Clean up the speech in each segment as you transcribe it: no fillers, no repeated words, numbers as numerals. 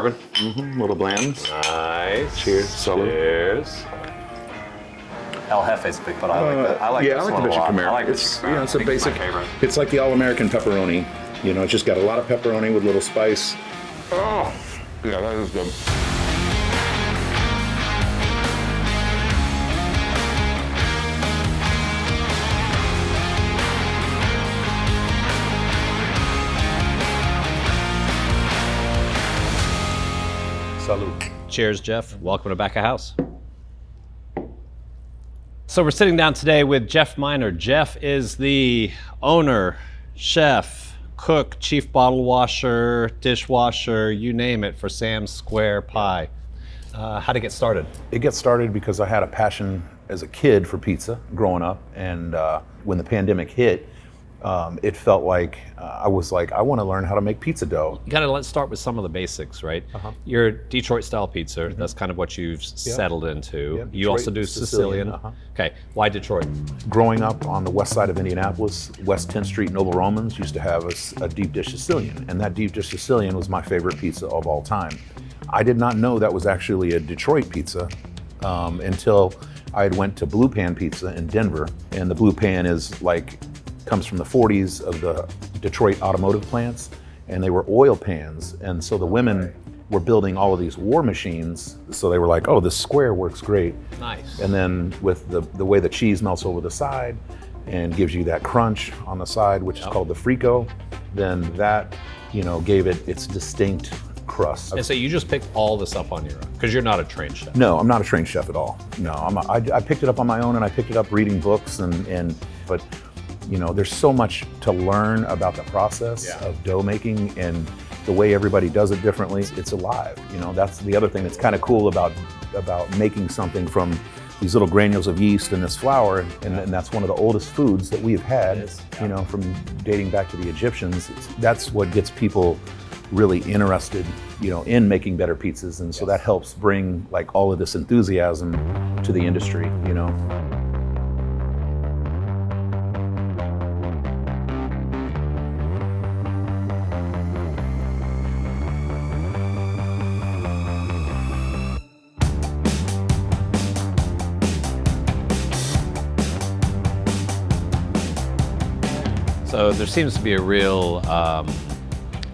bourbon. Mm-hmm. Little bland. Nice. Cheers. Salud. Cheers. El Jefe's big, but I like that. I like this one a Bishop lot. Khmer. I like It's this. it's a basic. My favorite. It's like the all-American pepperoni. You know, it's just got a lot of pepperoni with little spice. Oh, yeah, that is good. Salud. Cheers, Jeff. Welcome to Back of House. So we're sitting down today with Jeff Miner. Jeff is the owner, chef, cook, chief bottle washer, dishwasher, you name it, for Sam's Square Pie. How'd it get started? It gets started because I had a passion as a kid for pizza growing up, and when the pandemic hit, it felt like I was like, I want to learn how to make pizza dough. You gotta let's start with some of the basics, right? You're Detroit style pizza. That's kind of what you've settled into. Yeah, You also do Detroit, Sicilian. Okay, why Detroit? Growing up on the west side of Indianapolis, West 10th Street Noble Romans used to have a deep dish Sicilian, and that deep dish Sicilian was my favorite pizza of all time. I did not know that was actually a Detroit pizza until I had went to Blue Pan Pizza in Denver, and the Blue Pan comes from the 40s of the Detroit automotive plants, and they were oil pans, and so the women were building all of these war machines, so they were like, oh, this square works great. Nice. And then with the way the cheese melts over the side and gives you that crunch on the side, which is called the frico, then that, gave it its distinct crust. And so you just picked all this up on your own, because you're not a trained chef. No, I'm not a trained chef at all. No, I picked it up on my own, and I picked it up reading books, but there's so much to learn about the process of dough making and the way everybody does it differently. It's alive. That's the other thing that's kind of cool about making something from these little granules of yeast and this flour, and that's one of the oldest foods that we've had, from dating back to the Egyptians. That's what gets people really interested, in making better pizzas, and so that helps bring all of this enthusiasm to the industry, So there seems to be a real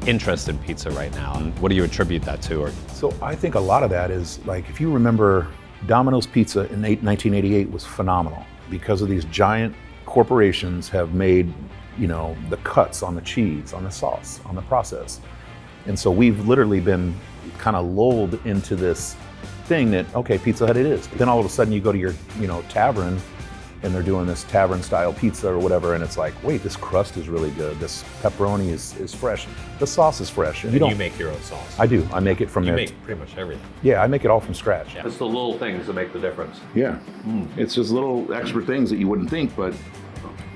interest in pizza right now. What do you attribute that to? So I think a lot of that is, if you remember, Domino's Pizza in 1988 was phenomenal because of these giant corporations have made, the cuts on the cheese, on the sauce, on the process. And so we've literally been kind of lulled into this thing that, okay, Pizza Hut it is. But then all of a sudden you go to your, tavern, and they're doing this tavern style pizza or whatever, and it's like, wait, this crust is really good. This pepperoni is fresh. The sauce is fresh. And you make your own sauce. I do. I make it from there. You make pretty much everything. Yeah, I make it all from scratch. It's the little things that make the difference. Yeah. It's just little extra things that you wouldn't think, but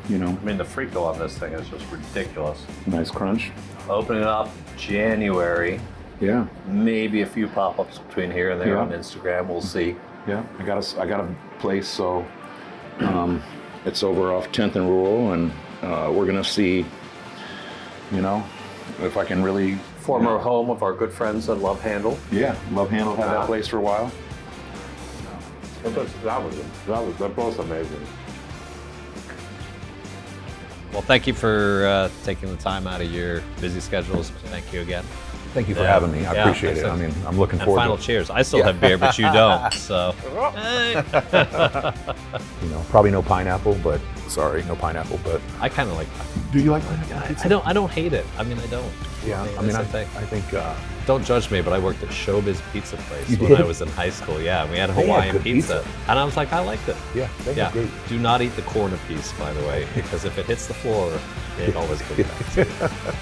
I mean, the frico on this thing is just ridiculous. Nice crunch. Opening it up January. Yeah. Maybe a few pop-ups between here and there on Instagram. We'll see. Yeah. I got a place, so it's over off 10th and Rural, and we're gonna see, if I can really. Former home of our good friends at Love Handle. Yeah, Love Handle had that place for a while. That was amazing. Well, thank you for taking the time out of your busy schedules. Thank you again. Thank you for having me. I appreciate it. I mean, I'm looking forward final to it. cheers. I still have beer, but you don't. So, probably no pineapple, but sorry, no pineapple. But I kind of like pineapple. Do you like pineapple pizza? I don't hate it. I mean, I don't. Yeah, I think. Don't judge me, but I worked at Showbiz Pizza Place You when did? I was in high school. Yeah, we had They had Hawaiian good pizza, pizza. and I was like, I liked it. Yeah, they had great. Do not eat the corner piece, by the way, because if it hits the floor, it always comes back.